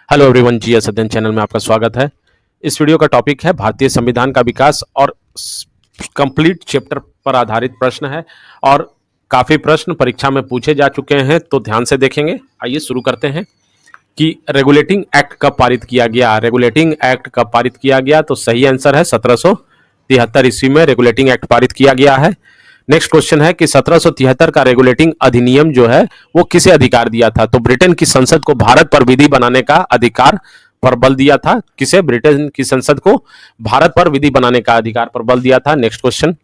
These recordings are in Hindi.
हेलो एवरीवन, जीएस अध्ययन चैनल में आपका स्वागत है। इस वीडियो का टॉपिक है भारतीय संविधान का विकास और कंप्लीट चैप्टर पर आधारित प्रश्न है और काफ़ी प्रश्न परीक्षा में पूछे जा चुके हैं, तो ध्यान से देखेंगे। आइए शुरू करते हैं कि रेगुलेटिंग एक्ट कब पारित किया गया। रेगुलेटिंग एक्ट कब पारित किया गया, तो सही आंसर है 1773 ईस्वी में रेगुलेटिंग एक्ट पारित किया गया है। नेक्स्ट क्वेश्चन है कि 1773 का रेगुलेटिंग अधिनियम जो है वो किसे अधिकार दिया था, तो ब्रिटेन की संसद को भारत पर विधि बनाने का अधिकार पर बल दिया था। किसे? ब्रिटेन की संसद को भारत पर विधि बनाने का अधिकार पर बल दिया था। नेक्स्ट क्वेश्चन,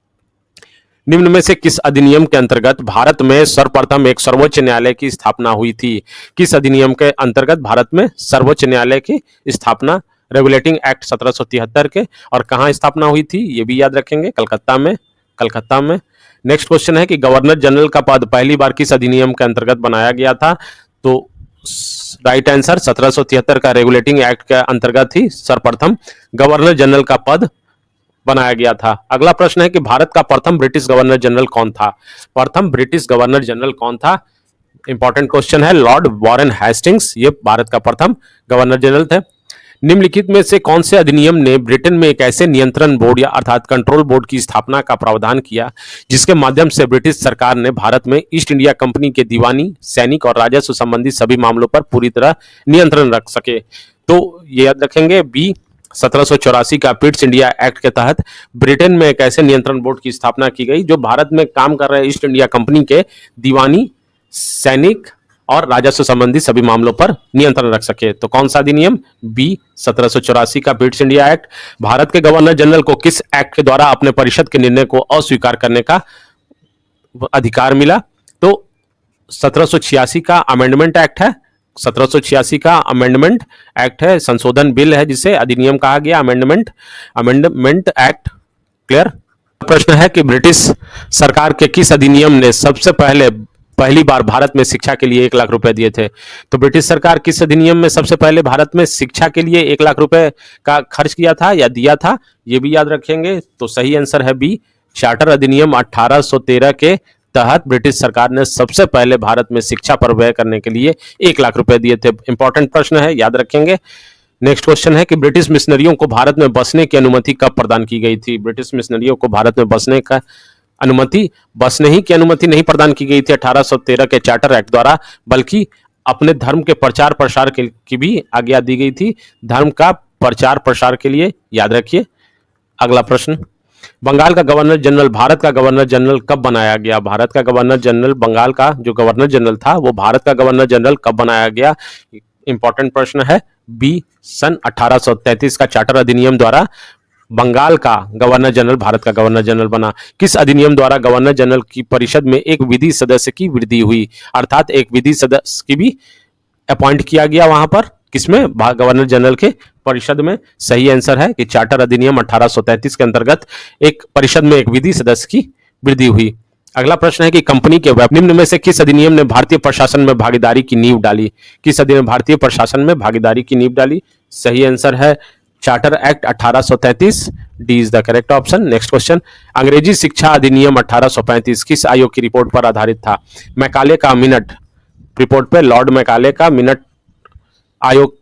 निम्न में से किस अधिनियम के अंतर्गत भारत में सर्वप्रथम एक सर्वोच्च न्यायालय की स्थापना हुई थी? किस अधिनियम के अंतर्गत भारत में सर्वोच्च न्यायालय की स्थापना, रेगुलेटिंग एक्ट 1773 के, और कहां स्थापना हुई थी ये भी याद रखेंगे, कलकत्ता में। नेक्स्ट क्वेश्चन है कि गवर्नर जनरल का पद पहली बार किस अधिनियम के अंतर्गत बनाया गया था, तो राइट आंसर 1773 का रेगुलेटिंग एक्ट के अंतर्गत ही सर्वप्रथम गवर्नर जनरल का पद बनाया गया था। अगला प्रश्न है कि भारत का प्रथम ब्रिटिश गवर्नर जनरल कौन था? प्रथम ब्रिटिश गवर्नर जनरल कौन था? इंपॉर्टेंट क्वेश्चन है। लॉर्ड वॉरेन हेस्टिंग्स ये भारत का प्रथम गवर्नर जनरल थे। निम्नलिखित में से कौन से अधिनियम ने ब्रिटेन में एक ऐसे नियंत्रण बोर्ड या अर्थात कंट्रोल बोर्ड की स्थापना का प्रावधान किया जिसके माध्यम से ब्रिटिश सरकार ने भारत में ईस्ट इंडिया कंपनी के दीवानी, सैनिक और राजस्व संबंधी सभी मामलों पर पूरी तरह नियंत्रण रख सके? तो ये याद रखेंगे, बी 1784 का पिट्स इंडिया एक्ट के तहत ब्रिटेन में एक ऐसे नियंत्रण बोर्ड की स्थापना की गई जो भारत में काम कर रहे ईस्ट इंडिया कंपनी के दीवानी, सैनिक और राजस्व संबंधी सभी मामलों पर नियंत्रण रख सके। तो कौन सा अधिनियम? बी 1784 का पिट्स इंडिया एक्ट। भारत के गवर्नर जनरल को किस एक्ट के द्वारा अपने परिषद के निर्णय को अस्वीकार करने का अधिकार मिला? तो 1786 का अमेंडमेंट एक्ट है। 1786 का अमेंडमेंट एक्ट है, संशोधन बिल है जिसे अधिनियम कहा गया, अमेंडमेंट एक्ट। क्लियर? प्रश्न है कि ब्रिटिश सरकार के किस अधिनियम ने सबसे पहली बार भारत में शिक्षा के लिए 1 लाख रुपए दिए थे? तो ब्रिटिश सरकार किस अधिनियम में सबसे पहले भारत में शिक्षा के लिए 1 लाख रुपए का खर्च किया था या दिया था, ये भी याद रखेंगे। तो सही आंसर है बी, चार्टर अधिनियम 1813 के तहत ब्रिटिश सरकार ने सबसे पहले भारत में शिक्षा पर व्यय करने के लिए 1 लाख रुपए दिए थे। इंपॉर्टेंट प्रश्न है, याद रखेंगे। नेक्स्ट क्वेश्चन है कि ब्रिटिश मिशनरियों को भारत में बसने की अनुमति कब प्रदान की गई थी? ब्रिटिश मिशनरियों को भारत में बसने की अनुमति नहीं प्रदान की गई थी 1813 के चार्टर एक्ट द्वारा, बल्कि अपने धर्म के प्रचार प्रसार की भी आज्ञा दी गई थी, धर्म का प्रचार प्रसार के लिए, याद रखिए। अगला प्रश्न, बंगाल का गवर्नर जनरल भारत का गवर्नर जनरल कब बनाया गया? भारत का गवर्नर जनरल, बंगाल का जो गवर्नर जनरल था वो भारत का गवर्नर जनरल कब बनाया गया? इंपॉर्टेंट प्रश्न है। बी सन 1833 का चार्टर अधिनियम द्वारा बंगाल का गवर्नर जनरल भारत का गवर्नर जनरल बना। किस अधिनियम द्वारा गवर्नर जनरल की परिषद में एक विधि सदस्य की वृद्धि हुई, अर्थात एक विधि सदस्य की भी अपॉइंट किया गया वहां पर, किसमें? गवर्नर जनरल के परिषद में। सही आंसर है कि चार्टर अधिनियम 1833 के अंतर्गत एक परिषद में एक विधि सदस्य की वृद्धि हुई। अगला प्रश्न है कि कंपनी के निम्न में से किस अधिनियम ने भारतीय प्रशासन में भागीदारी की नींव डाली? किस अधिनियम भारतीय प्रशासन में भागीदारी की नींव डाली? सही आंसर है charter act 1833, D is the correct option. Next question, अंग्रेजी शिक्षा अधिनियम 1835 किस आयोग की रिपोर्ट पर आधारित था? मैकाले का मिनट रिपोर्ट पे, लॉर्ड मैकाले का मिनट आयोग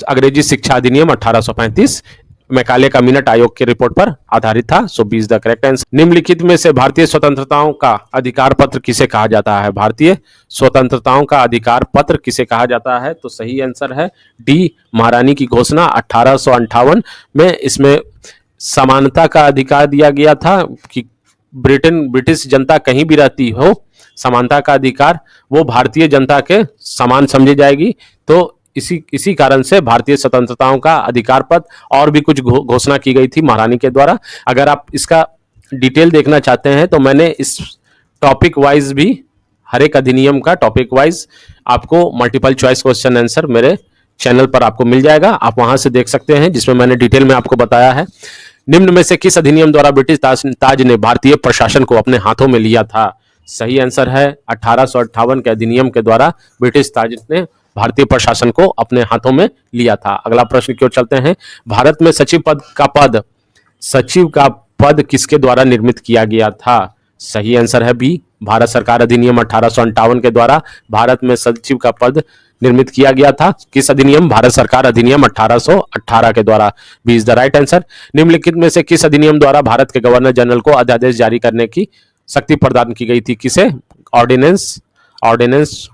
अंग्रेजी शिक्षा अधिनियम 1835 मैकाले का मिनट आयोग की रिपोर्ट पर आधारित था। So B is the correct answer. निम्नलिखित में से भारतीय स्वतंत्रताओं का अधिकार पत्र किसे कहा जाता है? भारतीय स्वतंत्रताओं का अधिकार पत्र किसे कहा जाता है? तो सही आंसर है डी, महारानी की घोषणा 1858 में। इसमें समानता का अधिकार दिया गया था कि ब्रिटिश जनता कहीं भी रहती हो, समानता का अधिकार वो भारतीय जनता के समान समझी जाएगी। तो इसी कारण से भारतीय स्वतंत्रताओं का अधिकार पत्र और भी कुछ घोषणा की गई थी महारानी के द्वारा। अगर आप इसका डिटेल देखना चाहते हैं तो मैंने इस टॉपिक वाइज भी, हर एक अधिनियम का टॉपिक वाइज आपको मल्टीपल चॉइस क्वेश्चन आंसर मेरे चैनल पर आपको मिल जाएगा, आप वहां से देख सकते हैं, जिसमें मैंने डिटेल में आपको बताया है। निम्न में से किस अधिनियम द्वारा ब्रिटिश ताज ने भारतीय प्रशासन को अपने हाथों में लिया था? सही आंसर है 1858 के अधिनियम के द्वारा ब्रिटिश ताज ने भारतीय प्रशासन को अपने हाथों में लिया था। अगला प्रश्न की ओर चलते हैं। भारत में सचिव का पद किसके द्वारा निर्मित किया गया था? सही आंसर है बी, भारत सरकार अधिनियम 1858 के द्वारा भारत में सचिव का पद निर्मित किया गया था? किस अधिनियम? भारत सरकार अधिनियम 1818 के द्वारा। B is the right answer. निम्नलिखित में से किस अधिनियम द्वारा भारत के गवर्नर जनरल को अध्यादेश जारी करने की शक्ति प्रदान की गई थी? किसे? ऑर्डिनेंस। ऑर्डिनेंस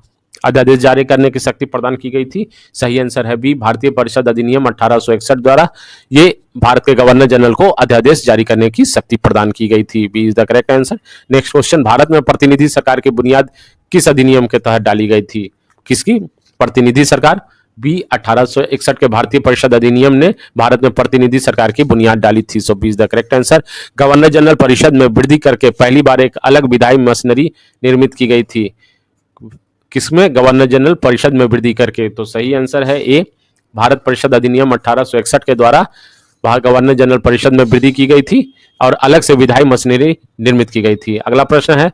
अध्यादेश जारी करने की शक्ति प्रदान की गई थी। सही आंसर है बी, भारतीय परिषद अधिनियम 1861 द्वारा ये भारत के गवर्नर जनरल को अध्यादेश जारी करने की शक्ति प्रदान की गई थी। B is the correct answer. Next question, Bharat में प्रतिनिधि सरकार की बुनियाद किस अधिनियम के तहत डाली गई थी? किसकी प्रतिनिधि सरकार? बी, 1861 के भारतीय परिषद अधिनियम ने भारत में प्रतिनिधि सरकार की बुनियाद डाली थी। So B is the correct answer. Governor general परिषद में वृद्धि करके पहली बार एक अलग विधायी मशीनरी निर्मित की गई थी। किसमें? गवर्नर जनरल परिषद में वृद्धि करके। तो सही आंसर है ए, भारत परिषद अधिनियम 1861 के द्वारा वहां गवर्नर जनरल परिषद में वृद्धि की गई थी और अलग से विधायी मशीनरी निर्मित की गई थी। अगला प्रश्न है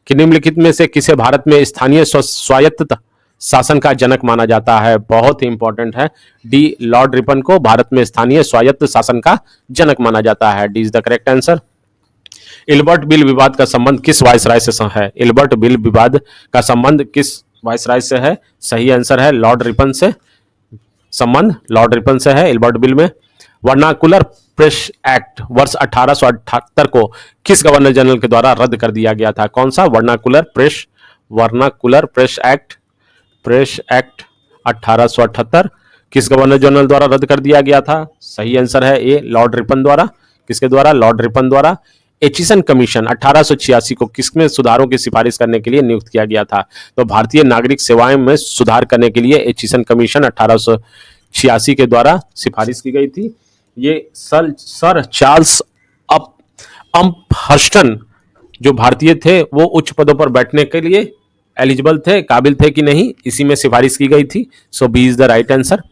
कि निम्नलिखित में से किसे भारत में स्थानीय स्वायत्त शासन का जनक माना जाता है? बहुत ही इंपॉर्टेंट है। डी, लॉर्ड रिपन को भारत में स्थानीय स्वायत्त शासन का जनक माना जाता है। D is the correct answer. Ilbert bill विवाद का संबंध किस वायसराय से है? इल्बर्ट बिल विवाद का संबंध किस वायसराय से है? सही आंसर है लॉर्ड रिपन से। संबंध लॉर्ड रिपन से है इल्बर्ट बिल में। वर्नाकुलर प्रेस एक्ट वर्ष 1878 को किस गवर्नर जनरल के द्वारा रद्द कर दिया गया था? कौन सा? वर्नाकुलर प्रेस एक्ट 1878 किस गवर्नर जनरल द्वारा रद्द कर दिया गया था? सही आंसर है ए, लॉर्ड रिपन द्वारा। किसके द्वारा? लॉर्ड रिपन द्वारा। एचिसन कमीशन 1886 को किसमें सुधारों की सिफारिश करने के लिए नियुक्त किया गया था? तो भारतीय नागरिक सेवाएं में सुधार करने के लिए एचिसन कमीशन 1886 के द्वारा सिफारिश की गई थी। ये सर चार्ल्स अम्पहर्स्टन जो भारतीय थे वो उच्च पदों पर बैठने के लिए एलिजिबल थे, काबिल थे कि नहीं, इसी में सिफारिश की गई थी। So B is the right answer.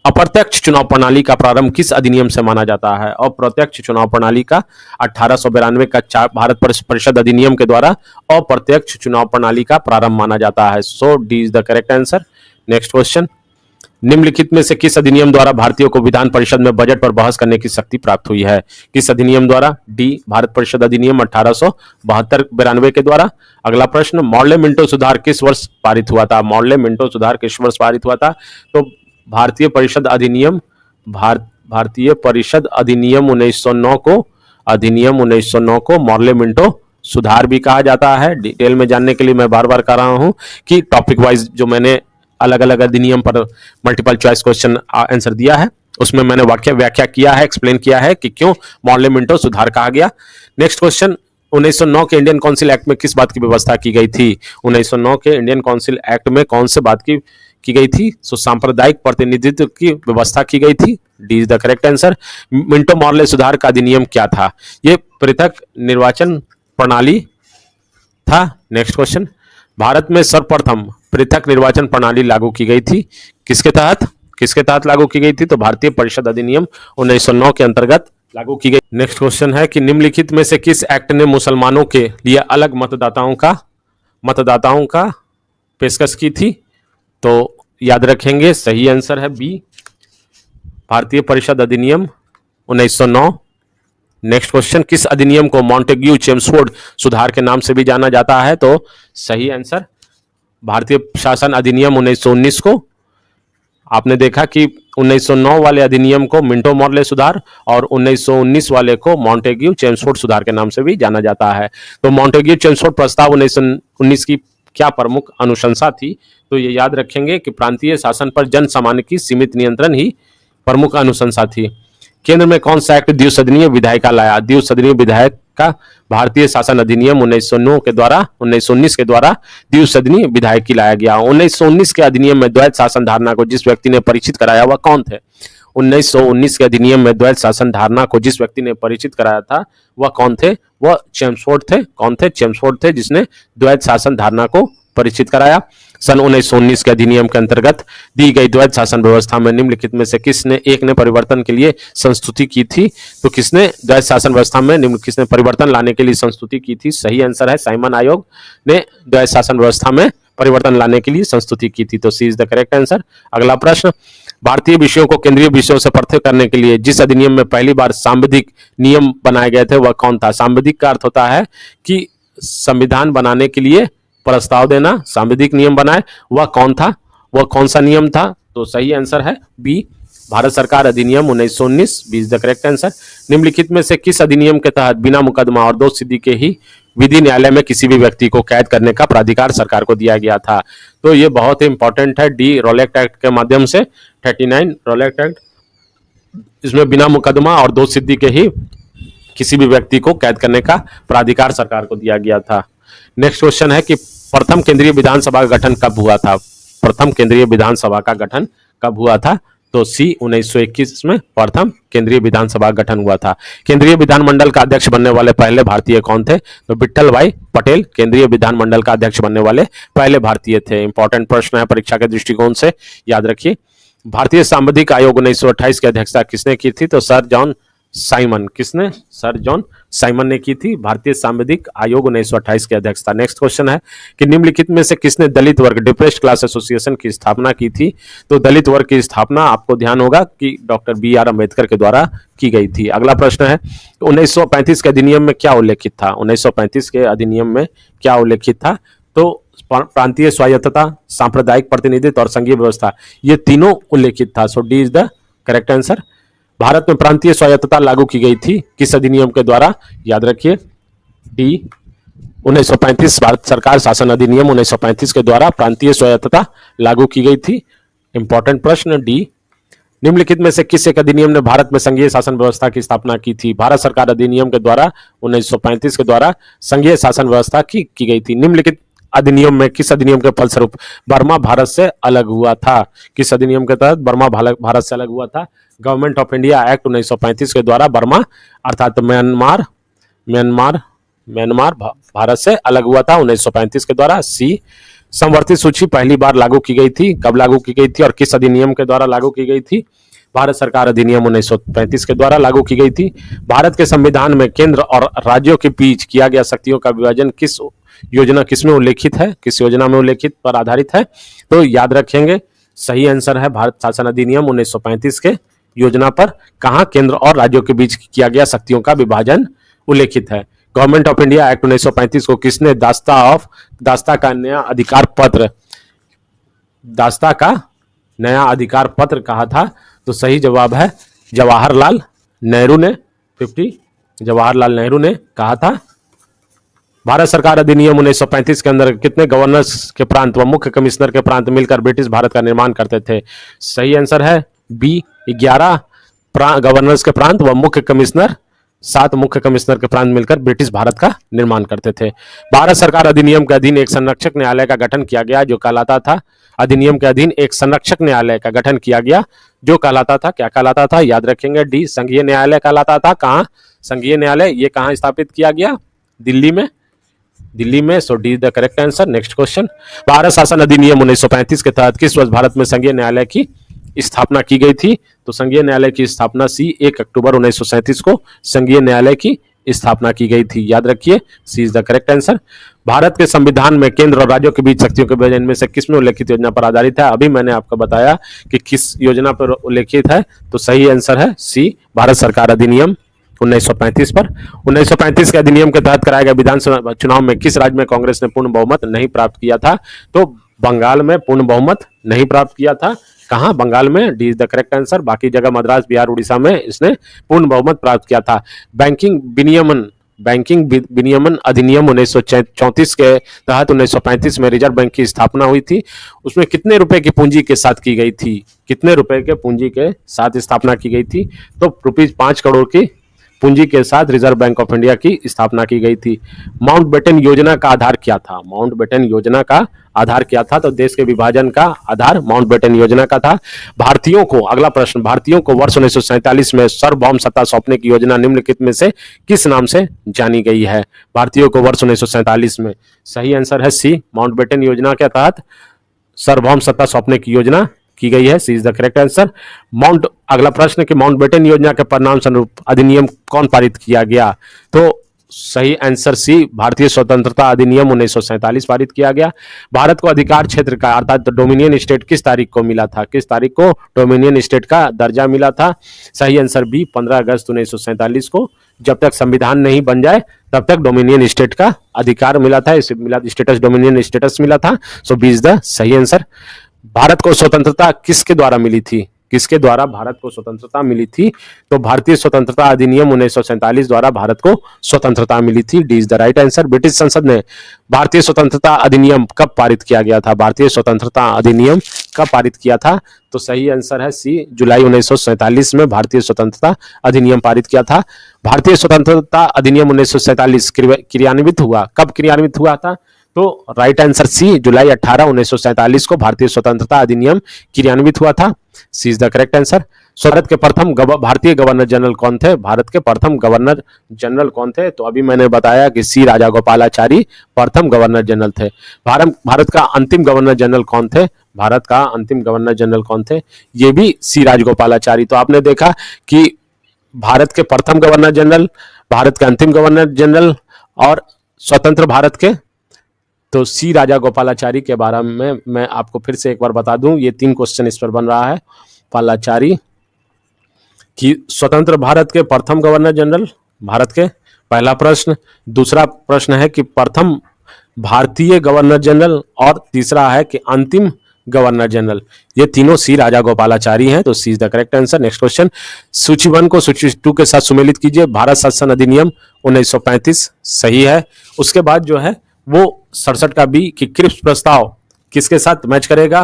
अप्रत्यक्ष चुनाव प्रणाली का प्रारंभ किस अधिनियम से माना जाता है? अप्रत्यक्ष चुनाव प्रणाली का 1892 का भारत परिषद अधिनियम के द्वारा अप्रत्यक्ष चुनाव प्रणाली का प्रारंभ माना जाता है। So D is the correct answer. Next question, निम्नलिखित में से किस अधिनियम द्वारा भारतीयों को विधान परिषद में बजट पर बहस करने की शक्ति प्राप्त हुई है? किस अधिनियम द्वारा? डी, भारत परिषद अधिनियम 1872 के द्वारा। अगला प्रश्न, मॉडले मिंटो सुधार किस वर्ष पारित हुआ था? मॉडले मिंटो सुधार किस वर्ष पारित हुआ था? तो भारतीय परिषद अधिनियम 1909 को मॉडले मिंटो सुधार भी कहा जाता है। डिटेल में जानने के लिए मैं बार बार कह रहा हूं कि टॉपिक वाइज जो मैंने अलग अलग अधिनियम पर मल्टीपल चॉइस क्वेश्चन आंसर दिया है उसमें मैंने व्याख्या किया है, एक्सप्लेन किया है कि क्यों मॉडले मिंटो सुधार कहा गया। नेक्स्ट क्वेश्चन, 1909 के इंडियन काउंसिल एक्ट में किस बात की व्यवस्था की गई थी? 1909 के इंडियन काउंसिल एक्ट में कौन से बात की गई थी? सो सांप्रदायिक प्रतिनिधित्व की व्यवस्था की गई थी। D is the correct answer. Minto Morley सुधार का अधिनियम क्या था? ये पृथक निर्वाचन प्रणाली था। नेक्स्ट क्वेश्चन, भारत में सर्वप्रथम पृथक निर्वाचन प्रणाली लागू की गई थी किसके तहत लागू की गई थी? तो भारतीय परिषद अधिनियम 1909 के अंतर्गत लागू की गई। नेक्स्ट क्वेश्चन है कि निम्नलिखित में से किस एक्ट ने मुसलमानों के लिए अलग मतदाताओं का पेशकश की थी? तो याद रखेंगे सही आंसर है बी, भारतीय परिषद अधिनियम 1909। नेक्स्ट क्वेश्चन, किस अधिनियम को मॉन्टेग्यू चेम्सफोर्ड सुधार के नाम से भी जाना जाता है? तो सही आंसर भारतीय शासन अधिनियम 1919 को। आपने देखा कि 1909 वाले अधिनियम को मिंटो मॉडले सुधार और 1919 वाले को मॉन्टेग्यू चेम्सफोर्ड सुधार के नाम से भी जाना जाता है। तो मॉन्टेग्यू चेम्सफोर्ड प्रस्ताव 1919 की क्या प्रमुख अनुशंसा थी? तो ये याद रखेंगे कि प्रांतीय शासन पर जन सामान्य की सीमित नियंत्रण ही प्रमुख अनुशंसा थी। केंद्र में कौन सा एक्ट द्विसदनीय विधायिका लाया? द्विसदनीय विधायिका भारतीय शासन अधिनियम 1919 के द्वारा द्विसदनीय विधायिका लाया गया। 1919 के अधिनियम में द्वैत शासन धारणा को जिस व्यक्ति ने परिचित कराया वह कौन थे? 1919 के अधिनियम में द्वैत शासन धारणा को जिस व्यक्ति ने परिचित कराया था वह कौन थे? वह चेम्सफोर्ड थे। कौन थे? चेम्सफोर्ड थे जिसने द्वैत शासन धारणा को परिचित कराया। सन 1919 के अधिनियम के अंतर्गत दी गई द्वैत शासन व्यवस्था में निम्नलिखित में से किसने एक ने परिवर्तन के लिए संस्तुति की थी? तो किसने द्वैत शासन व्यवस्था में किसने परिवर्तन लाने के लिए संस्तुति की थी? सही आंसर है साइमन आयोग ने द्वैत शासन व्यवस्था में परिवर्तन लाने के लिए संस्तुति की थी। तो C is the correct answer. अगला प्रश्न, भारतीय विषयों को केंद्रीय विषयों से पृथक करने के लिए जिस अधिनियम में पहली बार सांविधिक नियम बनाए गए थे वह कौन था? सांविधिक का अर्थ होता है कि संविधान बनाने के लिए प्रस्ताव देना, सांविधिक नियम बनाए, वह कौन था? वह कौन सा नियम था? तो सही आंसर है बी, भारत सरकार अधिनियम 1919, B is the correct answer. निम्नलिखित में से किस अधिनियम के तहत बिना मुकदमा और दोष सिद्धि के ही विधि न्यायालय में किसी भी व्यक्ति को कैद करने का प्राधिकार सरकार को दिया गया था? तो ये बहुत ही इंपॉर्टेंट है, डी रॉलेट एक्ट के माध्यम से 39 रॉलेट एक्ट, इसमें बिना मुकदमा और दोष सिद्धि के ही किसी भी व्यक्ति को कैद करने का प्राधिकार सरकार को दिया गया था। नेक्स्ट क्वेश्चन है कि प्रथम केंद्रीय विधानसभा का गठन कब हुआ था? प्रथम केंद्रीय विधानसभा का गठन कब हुआ था? तो सी 1921 में प्रथम केंद्रीय विधानसभा गठन हुआ था। केंद्रीय विधानमंडल का अध्यक्ष बनने वाले पहले भारतीय कौन थे? तो विट्ठल भाई पटेल केंद्रीय विधानमंडल का अध्यक्ष बनने वाले पहले भारतीय थे। इंपॉर्टेंट प्रश्न है परीक्षा के दृष्टिकोण से, याद रखिए। भारतीय सांविधिक आयोग 1928 की अध्यक्षता किसने की थी? तो सर जॉन साइमन। किसने? सर जॉन साइमन ने की थी भारतीय सांविधिक आयोग 1928 की अध्यक्षता। नेक्स्ट क्वेश्चन है कि निम्नलिखित में से किसने दलित वर्ग डिप्रेस्ड क्लास एसोसिएशन की स्थापना की थी? तो दलित वर्ग की स्थापना आपको ध्यान होगा कि डॉक्टर बी.आर. अम्बेडकर के द्वारा की गई थी। अगला प्रश्न है 1935 के अधिनियम में क्या उल्लेखित था? 1935 के अधिनियम में क्या उल्लेखित था? तो प्रांतीय स्वायत्तता, सांप्रदायिक प्रतिनिधित्व और संघीय व्यवस्था, ये तीनों उल्लेखित था। So D is the correct answer. Bharat में प्रांतीय स्वायत्तता लागू की गई थी किस अधिनियम के द्वारा? याद रखिए डी 1935 भारत सरकार शासन अधिनियम 1935 के द्वारा प्रांतीय स्वायत्तता लागू की गई थी। इंपॉर्टेंट प्रश्न डी। निम्नलिखित में से किस एक अधिनियम ने भारत में संघीय शासन व्यवस्था की स्थापना की थी? भारत सरकार अधिनियम के द्वारा 1935 के द्वारा संघीय शासन व्यवस्था की गई थी। निम्नलिखित अधिनियम में किस अधिनियम के फलस्वरूप बर्मा भारत से अलग हुआ था? किस अधिनियम के तहत बर्मा भारत से अलग हुआ था? गवर्नमेंट ऑफ इंडिया एक्ट 1935 के द्वारा बर्मा अर्थात म्यांमार भारत से अलग हुआ था 1935 के द्वारा। सी संवर्धित सूची पहली बार लागू की गई थी, कब लागू की गई थी और किस अधिनियम के द्वारा लागू की गई थी? भारत सरकार अधिनियम 1935 के द्वारा लागू की गई थी। भारत के संविधान में केंद्र और राज्यों के बीच किया गया शक्तियों का विभाजन किस योजना किसमें उल्लेखित है? किस योजना में उल्लेखित पर आधारित है? तो याद रखेंगे सही आंसर है भारत शासन अधिनियम 1935 के योजना पर कहां केंद्र और राज्यों के बीच किया गया शक्तियों का विभाजन उल्लेखित है। गवर्नमेंट ऑफ इंडिया एक्ट 1935 को किसने दास्ता का नया अधिकार पत्र कहा था? तो सही जवाब है जवाहरलाल नेहरू ने कहा था। भारत सरकार अधिनियम 1935 के अंदर कितने गवर्नर्स के प्रांत व मुख्य कमिश्नर के प्रांत मिलकर ब्रिटिश भारत का निर्माण करते थे? सही आंसर है बी 11 गवर्नर्स के प्रांत व मुख्य कमिश्नर, 7 मुख्य कमिश्नर के प्रांत मिलकर ब्रिटिश भारत का निर्माण करते थे। भारत सरकार अधिनियम के अधीन एक संरक्षक न्यायालय का गठन किया गया जो कहलाता था। अधिनियम के अधीन एक संरक्षक न्यायालय का गठन किया गया जो कहलाता था, क्या कहलाता था? याद रखेंगे डी संघीय न्यायालय कहलाता था। कहां संघीय न्यायालय? ये कहां स्थापित किया गया? दिल्ली में। So D is the correct answer. Next question, Bharat शासन अधिनियम 1935 के तहत किस वर्ष भारत में संघीय न्यायालय की स्थापना की गई थी? तो संघीय न्यायालय की स्थापना सी 1 अक्टूबर 1937 को संघीय न्यायालय की स्थापना की गई थी। याद रखिए C is the correct answer. Bharat के संविधान में केंद्र और राज्यों के बीच शक्तियों के विभाजन में से किसमें उल्लेखित योजना पर आधारित है? अभी मैंने आपको बताया कि किस योजना पर उल्लेखित है, तो सही आंसर है सी भारत सरकार अधिनियम 1935 पर। 1935 के अधिनियम के तहत कराए गए विधानसभा चुनाव में किस राज्य में कांग्रेस ने पूर्ण बहुमत नहीं प्राप्त किया था? तो बंगाल में पूर्ण बहुमत नहीं प्राप्त किया था। कहां? बंगाल में। D is the correct answer. बाकी जगह मद्रास, बिहार, उड़ीसा में इसने पूर्ण बहुमत प्राप्त किया था। बैंकिंग विनियमन अधिनियम 1934 के तहत 1935 में रिजर्व बैंक की स्थापना हुई थी। उसमें कितने रुपए की पूंजी के साथ की गई थी? कितने रुपए के पूंजी के साथ स्थापना की गई थी? तो ₹5 करोड़ की पूंजी के साथ रिजर्व बैंक ऑफ इंडिया की स्थापना की गई थी। माउंटबेटन योजना का आधार क्या था? माउंटबेटन योजना का आधार क्या था? तो देश के विभाजन का आधार माउंटबेटन योजना का था। भारतीयों को, अगला प्रश्न, भारतीयों को वर्ष 1947 में सार्वभौम सत्ता सौंपने की योजना निम्नलिखित में से किस नाम से जानी गई है? भारतीयों को वर्ष 1947 में, सही आंसर है सी माउंटबेटन योजना के तहत सार्वभौम सत्ता सौंपने की योजना की गई है। सी इज द करेक्ट आंसर। अगला प्रश्न कि माउंटबेटन योजना के परिणाम स्वरूप अधिनियम कौन पारित किया गया? तो सही आंसर सी भारतीय स्वतंत्रता अधिनियम 1947 पारित किया गया। भारत को अधिकार क्षेत्र का अर्थात डोमिनियन स्टेट किस तारीख को मिला था? किस तारीख को डोमिनियन स्टेट का दर्जा मिला था? सही आंसर बी 15 अगस्त 1947 को। जब तक संविधान नहीं बन जाए तब तक डोमिनियन स्टेट का अधिकार मिला था, स्टेटस, डोमिनियन स्टेटस मिला था। सो बी इज द सही आंसर। भारत को स्वतंत्रता किसके द्वारा मिली थी? किसके द्वारा भारत को स्वतंत्रता मिली थी? तो भारतीय स्वतंत्रता अधिनियम 1947 द्वारा भारत को स्वतंत्रता मिली थी। D is the right answer. British संसद ने भारतीय स्वतंत्रता अधिनियम कब पारित किया गया था? भारतीय स्वतंत्रता अधिनियम कब पारित किया था? तो सही आंसर है सी, जुलाई 1947 में भारतीय स्वतंत्रता अधिनियम पारित किया था। भारतीय स्वतंत्रता अधिनियम 1947 क्रियान्वित हुआ, कब क्रियान्वित हुआ था? तो राइट आंसर सी, जुलाई 18, 1947 को भारतीय स्वतंत्रता अधिनियम क्रियान्वित हुआ था। C is the correct answer. Bharat के प्रथम भारतीय गवर्नर जनरल कौन थे? भारत के प्रथम गवर्नर जनरल कौन थे? तो अभी मैंने बताया कि सी राजागोपालाचारी प्रथम गवर्नर जनरल थे। भारत का अंतिम गवर्नर जनरल कौन थे? भारत का अंतिम गवर्नर जनरल कौन थे? ये भी सी राजगोपालाचारी। तो आपने देखा कि भारत के प्रथम गवर्नर जनरल, भारत के अंतिम गवर्नर जनरल और स्वतंत्र भारत के, तो सी राजागोपालाचारी के बारे में मैं आपको फिर से एक बार बता दूं, ये 3 क्वेश्चन इस पर बन रहा है। पालाचारी कि स्वतंत्र भारत के प्रथम गवर्नर जनरल भारत के, पहला प्रश्न। दूसरा प्रश्न है कि प्रथम भारतीय गवर्नर जनरल, और तीसरा है कि अंतिम गवर्नर जनरल। ये तीनों सी राजागोपालाचारी हैं, तो C is the correct answer. Next question, सूची 1 को सूची 2 के साथ सुमेलित कीजिए। भारत शासन अधिनियम 1935 सही है। उसके बाद जो है वो 67 का बी कि क्रिप्स प्रस्ताव किसके साथ मैच करेगा?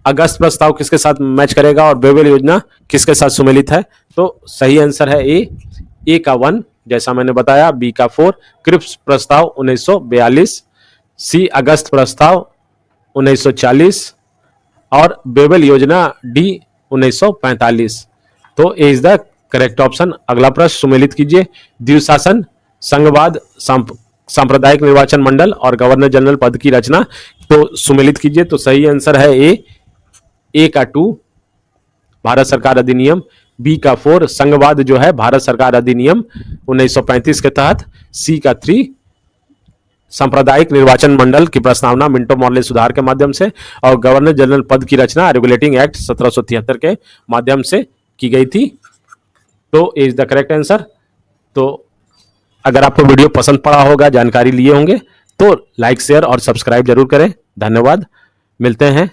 अगस्त प्रस्ताव किसके साथ मैच करेगा? और बेबेल योजना किसके साथ सुमेलित है? तो सही आंसर है ए का 1 जैसा मैंने बताया, बी का 4 क्रिप्स प्रस्ताव 1942, सी अगस्त प्रस्ताव 1940 और बेबेल योजना डी 1945। तो ए इज द करेक्ट ऑप्शन। अगला प्रश्न सुमेलित कीजिए। द्विशासन, संघवाद, सांप्रदायिक निर्वाचन मंडल और गवर्नर जनरल पद की रचना, तो सुमेलित कीजिए। तो सही आंसर है ए का 2 भारत सरकार अधिनियम, बी का 4 संघवाद जो है भारत सरकार अधिनियम 1935 के तहत, सी का 3 सांप्रदायिक निर्वाचन मंडल की प्रस्तावना मिंटो मॉर्ले सुधार के माध्यम से, और गवर्नर जनरल पद की रचना रेगुलेटिंग एक्ट 1773 के माध्यम से की गई थी। तो इज द करेक्ट आंसर। तो अगर आपको वीडियो पसंद पड़ा होगा, जानकारी लिए होंगे, तो लाइक शेयर और सब्सक्राइब जरूर करें। धन्यवाद, मिलते हैं।